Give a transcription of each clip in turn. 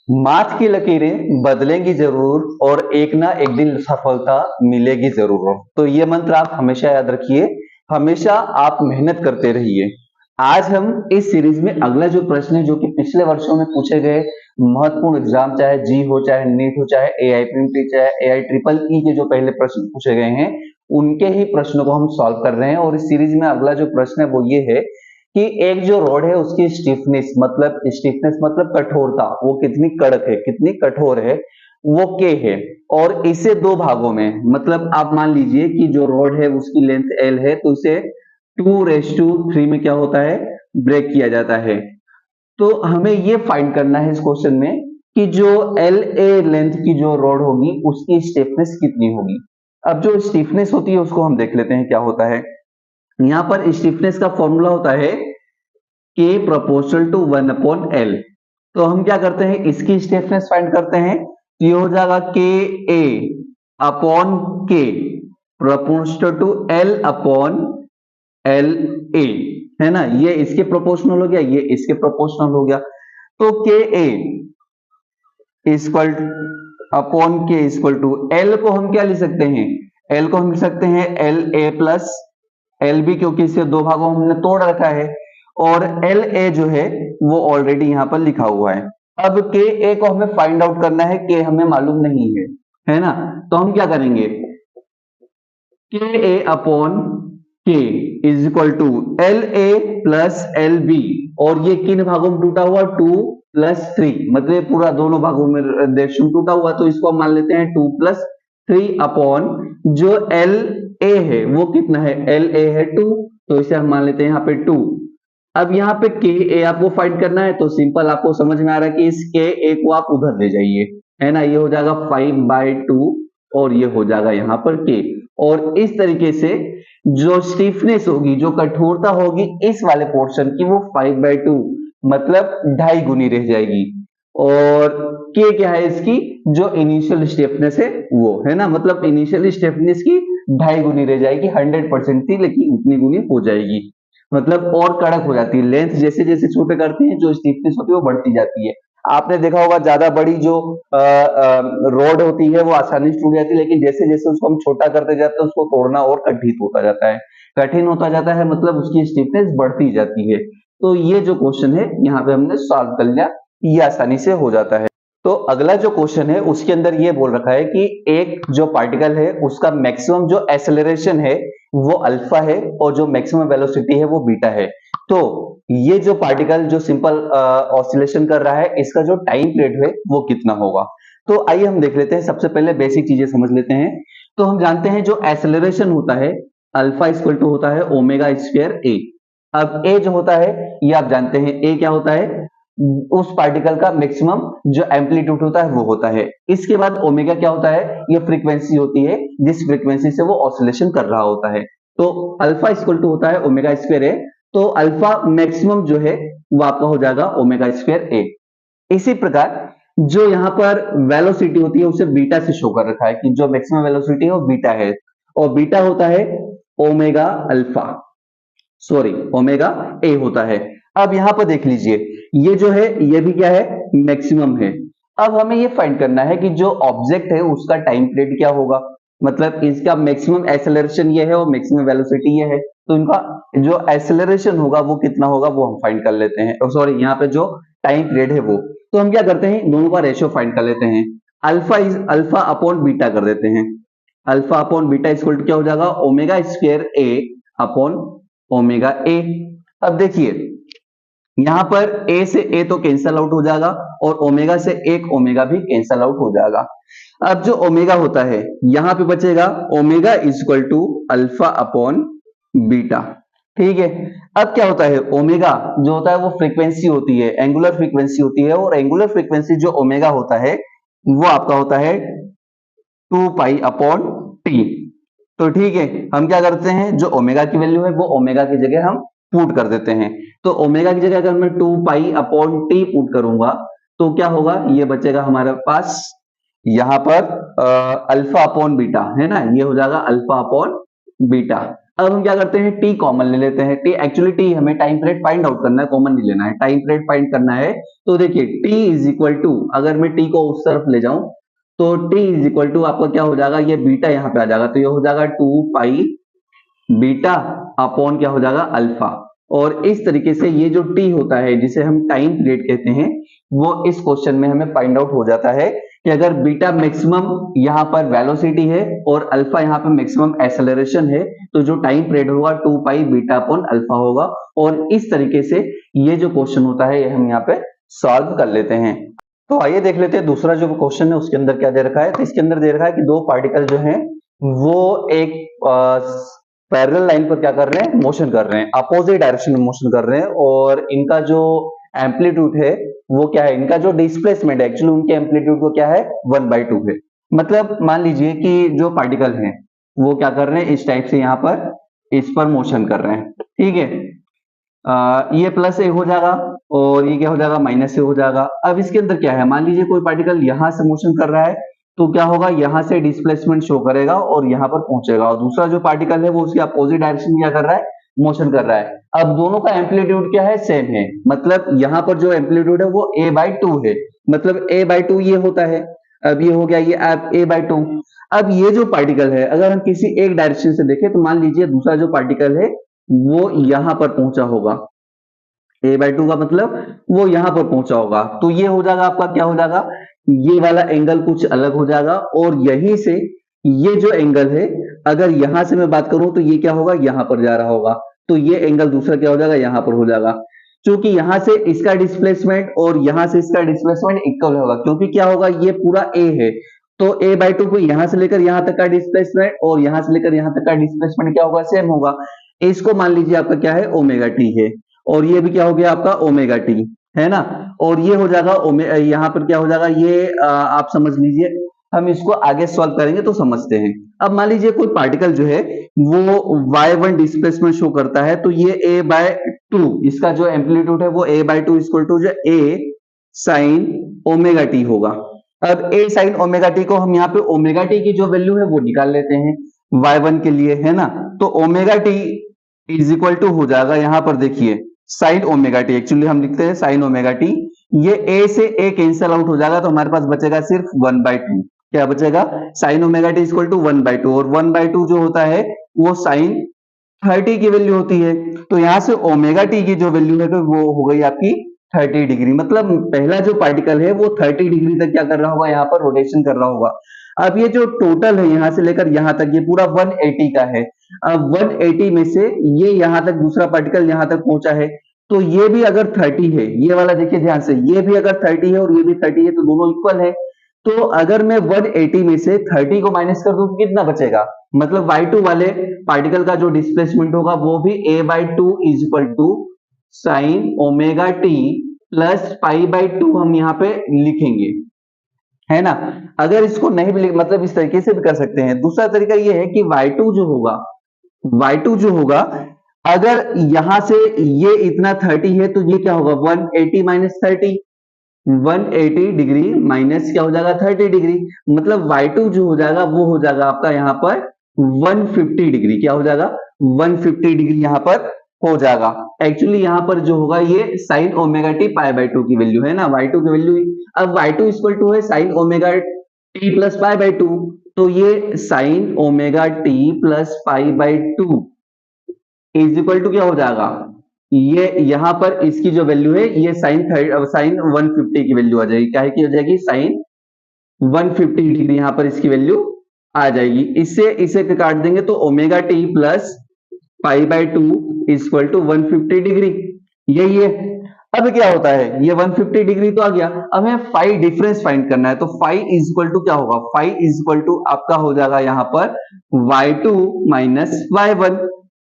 माथ की लकीरें बदलेंगी जरूर और एक ना एक दिन सफलता मिलेगी जरूर। तो ये मंत्र आप हमेशा याद रखिए, हमेशा आप मेहनत करते रहिए। आज हम इस सीरीज में अगला जो प्रश्न है जो कि पिछले वर्षों में पूछे गए महत्वपूर्ण एग्जाम, चाहे जी हो, चाहे नीट हो, चाहे AIPMT, चाहे AI ट्रिपल ई के जो पहले प्रश्न पूछे गए हैं उनके ही प्रश्नों को हम सॉल्व कर रहे हैं। और इस सीरीज में अगला जो प्रश्न है वो ये है कि एक जो रॉड है उसकी स्टिफनेस मतलब कठोरता, वो कितनी कड़क है, कितनी कठोर है, वो के है। और इसे दो भागों में, मतलब आप मान लीजिए कि जो रॉड है उसकी लेंथ L है, तो इसे 2:3 में क्या होता है, ब्रेक किया जाता है। तो हमें ये फाइंड करना है इस क्वेश्चन में कि जो LA लेंथ की जो रॉड होगी उसकी स्टिफनेस कितनी होगी। अब जो स्टिफनेस होती है उसको हम देख लेते हैं क्या होता है। यहाँ पर स्टिफनेस का फॉर्मूला होता है K प्रोपोर्शनल टू 1/L। तो हम क्या करते हैं, इसकी स्टिफनेस फाइंड करते हैं। तो ये हो जाएगा KA/K प्रोपोर्शनल टू L/LA, है ना। ये इसके प्रोपोर्शनल हो गया, ये इसके प्रोपोर्शनल हो गया। तो KA equal upon K equal to L को हम क्या लिख सकते हैं, L को हम लिख सकते हैं LA प्लस LB, क्योंकि इसे दो भागों में हमने तोड़ रखा है। और LA जो है वो ऑलरेडी यहाँ पर लिखा हुआ है। अब KA को हमें फाइंड आउट करना है, K हमें मालूम नहीं है ना। तो हम क्या करेंगे, KA upon K is equal to LA plus LB। और ये किन भागों में टूटा हुआ, 2+3, मतलब ये पूरा दोनों भागों में रेशो टूटा हुआ। तो इसको हम मान लेते हैं 2+3 अपॉन जो LA है वो कितना है, LA है 2, तो इसे हम मान लेते हैं यहाँ पे 2। अब यहाँ पे KA आपको फाइंड करना है, तो सिंपल आपको समझ में आ रहा है कि इस KA को आप उधर ले जाइए, है ना। ये हो जाएगा 5/2 और ये हो जाएगा यहाँ पर K। और इस तरीके से जो स्टिफनेस होगी, जो कठोरता होगी इस वाले पोर्शन की, वो 5/2 मतलब 2.5 गुनी रह जाएगी। और K क्या है इसकी, जो इनिशियल स्टिफनेस है वो, है ना, मतलब इनिशियल स्टिफनेस की 2.5 गुनी रह जाएगी। 100% थी लेकिन उतनी गुनी हो जाएगी, मतलब और कड़क हो जाती है। लेंथ जैसे जैसे छोटे करते हैं जो स्टिफनेस होती है वो बढ़ती जाती है। आपने देखा होगा ज्यादा बड़ी जो रोड होती है वो आसानी से टूट जाती है, लेकिन जैसे जैसे उसको हम छोटा करते जाते हैं उसको तोड़ना और कठिन होता जाता है, कठिन होता जाता है, मतलब उसकी स्टिफनेस बढ़ती जाती है। तो ये जो क्वेश्चन है यहाँ पे हमने सॉल्व कर लिया, ये आसानी से हो जाता है। तो अगला जो क्वेश्चन है उसके अंदर ये बोल रखा है कि एक जो पार्टिकल है उसका मैक्सिमम जो एक्सेलरेशन है वो अल्फा है और जो मैक्सिमम वेलोसिटी है वो बीटा है। तो ये जो पार्टिकल जो सिंपल ऑसिलेशन कर रहा है इसका जो टाइम पीरियड है वो कितना होगा। तो आइए हम देख लेते हैं, सबसे पहले बेसिक चीजें समझ लेते हैं। तो हम जानते हैं जो एक्सेलरेशन होता है अल्फा इक्वल टू होता है ओमेगा स्क्वायर ए। अब ए जो होता है ये आप जानते हैं, ए क्या होता है, उस पार्टिकल का मैक्सिमम जो एम्पलीट्यूड होता है वो होता है। इसके बाद ओमेगा क्या होता है, ये फ्रीक्वेंसी होती है जिस फ्रीक्वेंसी से वो ऑसिलेशन कर रहा होता है। तो अल्फा इक्वल टू होता है ओमेगा स्क्वायर ए, तो अल्फा मैक्सिमम जो है वो आपका हो जाएगा ओमेगा स्क्वायर ए। इसी प्रकार जो यहाँ पर वेलोसिटी होती है उसे बीटा से शो कर रखा है कि जो मैक्सिमम वेलोसिटी है वो बीटा है, और बीटा होता है omega alpha, sorry omega A होता है। अब यहां पर देख लीजिए ये जो है ये भी क्या है, मैक्सिमम है। अब हमें ये फाइंड करना है कि जो ऑब्जेक्ट है उसका टाइम पीरियड क्या होगा, मतलब इसका मैक्सिमम एक्सेलरेशन ये है और मैक्सिमम वेलोसिटी ये है, तो इनका जो एक्सेलरेशन होगा वो कितना होगा वो हम फाइंड कर लेते हैं। सॉरी यहाँ पे जो टाइम पीरियड है वो, तो हम क्या करते हैं दोनों का रेशियो फाइंड कर लेते हैं। अल्फा अपॉन बीटा कर देते हैं। Alpha upon beta equal to क्या हो जाएगा, omega square A upon omega A. अब देखिए यहां पर ए से ए तो कैंसल आउट हो जाएगा और ओमेगा से एक ओमेगा भी कैंसल आउट हो जाएगा। अब जो ओमेगा होता है यहां पे बचेगा omega equal to alpha upon beta, ठीक है। अब क्या होता है, ओमेगा जो होता है वो फ्रीक्वेंसी होती है, एंगुलर फ्रीक्वेंसी होती है, और एंगुलर फ्रीक्वेंसी जो ओमेगा होता है वो आपका होता है 2 पाई अपॉन टी। तो ठीक है, हम क्या करते हैं जो ओमेगा की वैल्यू है वो ओमेगा की जगह हम पुट कर देते हैं। तो ओमेगा की जगह अगर मैं 2 पाई अपॉन टी पुट करूंगा तो क्या होगा, ये बचेगा हमारे पास यहां पर अल्फा अपॉन बीटा, है ना, ये हो जाएगा अल्फा अपॉन बीटा। अब हम क्या करते हैं, टी कॉमन ले लेते हैं। टी एक्चुअली टी हमें टाइम पीरियड फाइंड आउट करना है, कॉमन नहीं लेना है, टाइम पीरियड फाइंड करना है। तो देखिए टी इज इक्वल टू, अगर मैं टी को उस तरफ ले जाऊं तो टी इज इक्वल टू आपका क्या हो जाएगा, ये बीटा यहाँ पे आ जाएगा, तो ये हो जाएगा 2 पाई बीटा अपॉन क्या हो जाएगा अल्फा। और इस तरीके से ये जो टी होता है जिसे हम टाइम पीरियड कहते हैं, वो इस क्वेश्चन में हमें फाइंड आउट हो जाता है कि अगर बीटा मैक्सिमम यहाँ पर वेलोसिटी है और अल्फा यहाँ पे मैक्सिमम एक्सेलरेशन है, तो जो टाइम पीरियड होगा 2 पाई बीटा अपॉन अल्फा होगा। और इस तरीके से ये जो क्वेश्चन होता है ये हम यहाँ पे सॉल्व कर लेते हैं। तो आइए देख लेते हैं दूसरा जो क्वेश्चन है उसके अंदर क्या दे रखा है। तो इसके अंदर दे रखा है कि दो पार्टिकल जो है वो एक पैरेलल लाइन पर क्या कर रहे हैं, मोशन कर रहे हैं, अपोजिट डायरेक्शन में मोशन कर रहे हैं, और इनका जो एम्पलीट्यूड है वो क्या है, इनका जो डिस्प्लेसमेंट है एक्चुअली उनके एम्पलीट्यूड को क्या है 1/2 है। मतलब मान लीजिए कि जो पार्टिकल हैं वो क्या कर रहे हैं, इस टाइप से यहाँ पर इस पर मोशन कर रहे हैं, ठीक है। ये प्लस ए हो जाएगा और ये क्या हो जाएगा, माइनस ए हो जाएगा। अब इसके अंदर क्या है, मान लीजिए कोई पार्टिकल यहां से मोशन कर रहा है तो क्या होगा, यहां से डिस्प्लेसमेंट शो करेगा और यहां पर पहुंचेगा, और दूसरा जो पार्टिकल है वो उसके अपोजिट डायरेक्शन में क्या कर रहा है, मोशन कर रहा है। अब दोनों का एम्पलीट्यूड क्या है, सेम है, मतलब यहां पर जो एम्पलीट्यूड है वो a/2 है, मतलब a/2 ये होता है। अब ये हो गया ये a/2। अब ये जो पार्टिकल है अगर हम किसी एक डायरेक्शन से देखें तो मान लीजिए दूसरा जो पार्टिकल है वो यहां पर पहुंचा होगा, a/2 का मतलब वो यहां पर पहुंचा होगा, तो ये हो जाएगा आपका क्या हो जाएगा, ये वाला एंगल कुछ अलग हो जाएगा, और यहीं से ये जो एंगल है अगर यहां से मैं बात करूं तो ये क्या होगा, यहां पर जा रहा होगा, तो ये एंगल दूसरा क्या हो जाएगा, यहां पर हो जाएगा। क्योंकि यहां से इसका डिस्प्लेसमेंट और यहां से इसका डिस्प्लेसमेंट इक्वल होगा, क्योंकि क्या होगा, ये पूरा a है, तो a/2 को यहां से लेकर यहां तक का डिस्प्लेसमेंट और यहां से लेकर यहां तक का डिस्प्लेसमेंट क्या होगा, सेम होगा। इसको मान लीजिए आपका क्या है, ओमेगा टी है, और ये भी क्या हो गया आपका ओमेगा टी, है ना। और ये हो जाएगा यहाँ पर क्या हो जाएगा, ये आप समझ लीजिए, हम इसको आगे सॉल्व करेंगे तो समझते हैं। अब मान लीजिए कोई पार्टिकल जो है वो y1 डिस्प्लेसमेंट शो करता है, तो ये a/2 इसका जो एम्पलीट्यूड है वो a/2 इक्वल टू जो a साइन ओमेगा टी होगा। अब a साइन ओमेगा टी को हम यहाँ पे ओमेगा टी की जो वैल्यू है वो निकाल लेते हैं y1 के लिए, है ना। तो omega T is equal to हो जाएगा, यहां पर देखिए साइन ओमेगा टी, एक्चुअली हम लिखते हैं साइन ओमेगा टी, ये a से a कैंसल आउट हो जाएगा, तो हमारे पास बचेगा सिर्फ 1/2। क्या बचेगा, sine omega T equal to 1/2, और 1/2 जो होता है वो साइन 30 की वैल्यू होती है, तो यहां से ओमेगा टी की जो वैल्यू है तो वो हो गई आपकी 30 डिग्री। मतलब पहला जो पार्टिकल है वो 30 डिग्री तक क्या कर रहा होगा, यहाँ पर रोटेशन कर रहा होगा। अब ये जो टोटल है यहां से लेकर यहां तक ये पूरा 180 का है। अब 180 में से ये यहां तक दूसरा पार्टिकल यहां तक पहुंचा है, तो ये भी अगर 30 है, ये वाला देखिए ध्यान से, ये भी अगर 30 है और ये भी 30 है, तो दोनों इक्वल है। तो अगर मैं 180 में से 30 को माइनस कर दूं तो कितना बचेगा, मतलब y2 वाले पार्टिकल का जो डिस्प्लेसमेंट होगा वो भी a/2 is equal to sine omega T plus पाई/2 हम यहाँ पे लिखेंगे, है ना। अगर इसको नहीं भी मतलब इस तरीके से भी कर सकते हैं। दूसरा तरीका ये है कि y2 जो होगा अगर यहां से ये इतना 30 है तो ये क्या होगा, 180 माइनस 30, 180 डिग्री माइनस क्या हो जाएगा 30 डिग्री, मतलब y2 जो हो जाएगा वो हो जाएगा आपका यहाँ पर 150 डिग्री, क्या हो जाएगा 150 डिग्री यहाँ पर हो जाएगा। एक्चुअली यहाँ पर जो होगा ये साइन ओमेगा टी पाई/2 की वैल्यू है ना, y2 की वैल्यू। अब y2 इक्वल टू है साइन ओमेगा टी प्लस पाई/2, तो ये साइन ओमेगा टी प्लस पाई/2 इज इक्वल टू क्या हो जाएगा, ये यहां पर इसकी जो वैल्यू है ये साइन 150 की वैल्यू आ जाएगी, क्या है की हो जाएगी साइन 150 डिग्री, यहां पर इसकी वैल्यू आ जाएगी। इससे इसे काट देंगे तो ओमेगा टी प्लस पाई/2 इक्वल टू 150 डिग्री, यही है। अब क्या होता है, ये 150 डिग्री तो आ गया, अब हमें फाई डिफरेंस फाइंड करना है, तो फाई इज इक्वल टू क्या होगा, फाई इज इक्वल टू आपका हो जाएगा यहाँ पर y2 माइनस y1,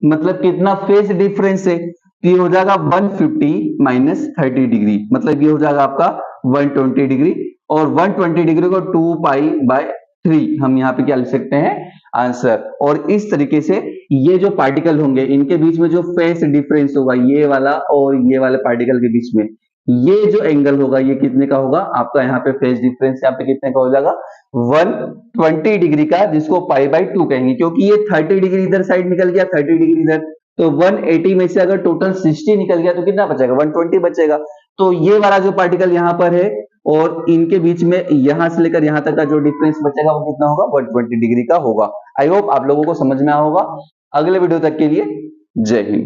मतलब कितना फेज डिफरेंस है, तो ये हो जाएगा 150 माइनस 30 डिग्री, मतलब ये हो जाएगा आपका 120 डिग्री, और 120 डिग्री को 2π/3 हम यहाँ पे क्या लिख सकते हैं, आंसर। और इस तरीके से ये जो पार्टिकल होंगे इनके बीच में जो फेज डिफरेंस होगा ये वाला और ये वाले पार्टिकल के बीच में, ये जो एंगल होगा ये कितने का होगा आपका, यहाँ पे फेज डिफरेंस यहाँ पे कितने का हो जाएगा 120 डिग्री का, जिसको पाई बाई 2 कहेंगे, क्योंकि ये 30 डिग्री इधर साइड निकल गया, 30 डिग्री इधर, तो 180 में से अगर टोटल 60 निकल गया तो कितना बचेगा 120 बचेगा। तो ये वाला जो पार्टिकल यहाँ पर है और इनके बीच में यहां से लेकर यहां तक का जो डिफरेंस बचेगा वो कितना होगा 120 डिग्री का होगा। आई होप आप लोगों को समझ में आया होगा। अगले वीडियो तक के लिए जय हिंद।